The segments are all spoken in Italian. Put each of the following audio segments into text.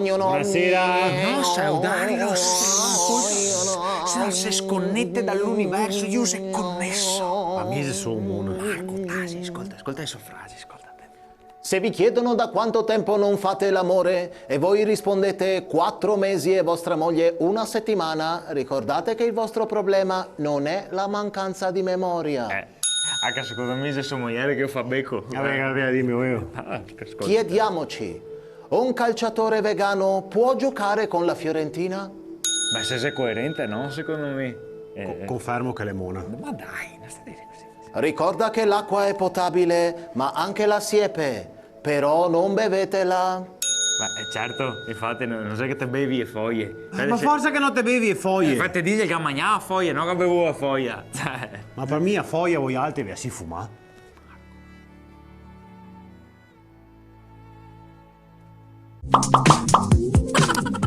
Buonasera. No, Saudario, se sconnette dall'universo, io se connesso. Ma mi sono Ascolta le sue frasi, ascolta. Se vi chiedono da quanto tempo non fate l'amore e voi rispondete 4 mesi e vostra moglie 1 settimana, ricordate che il vostro problema non è la mancanza di memoria. Anche secondo me se sono ieri che io fa becco. Vabbè, dimmi io. Chiediamoci, un calciatore vegano può giocare con la Fiorentina? Ma se sei coerente, no? Secondo me. Confermo che è lemona. Ma dai, non stai dire così. Ricorda che l'acqua è potabile, ma anche la siepe, però non bevetela. Ma certo, infatti non sai che te bevi le foglie. Ma forza che non te bevi e foglie. Infatti dice che mangiava foglie, non che bevo la foglia. Ma per me a foglia voi altri vi si fuma.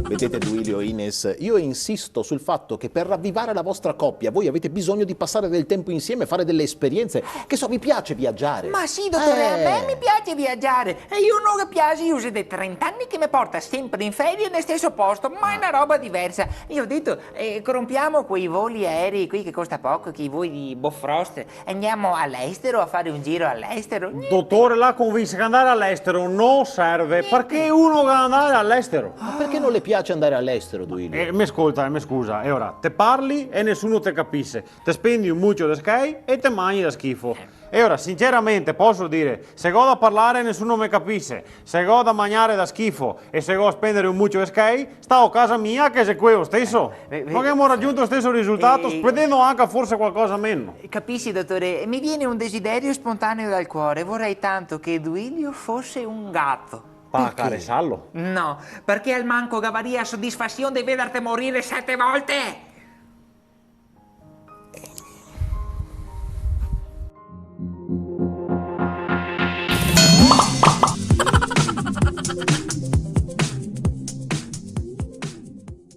Vedete Duilio e Ines, io insisto sul fatto che per ravvivare la vostra coppia voi avete bisogno di passare del tempo insieme, fare delle esperienze. Che so, vi piace viaggiare? Ma sì, dottore, a me mi piace viaggiare. E io non mi piace, io sono dei 30 anni che mi porta sempre in ferie nel stesso posto, ma è una roba diversa. Io ho detto, compriamo quei voli aerei qui che costa poco, che i voli di Bofrost, andiamo all'estero a fare un giro all'estero. Dottore, la convince che andare all'estero non serve. Perché uno deve andare all'estero? Ma perché non le piace andare all'estero, Duilio? Mi ascolta, mi scusa. E ora, te parli e nessuno te capisce. Te spendi un mucchio da sky e te mangi da schifo. E ora, sinceramente, posso dire, se go da parlare nessuno mi capisce, se go da mangiare da schifo e se go a spendere un mucchio da sky, stavo a casa mia che se quello stesso. Ma abbiamo raggiunto lo stesso risultato, spendendo anche forse qualcosa meno. Capisci, dottore? Mi viene un desiderio spontaneo dal cuore. Vorrei tanto che Duilio fosse un gatto. Pa carezzarlo? No, perché al manco gavaria soddisfazione di vederti morire 7 volte.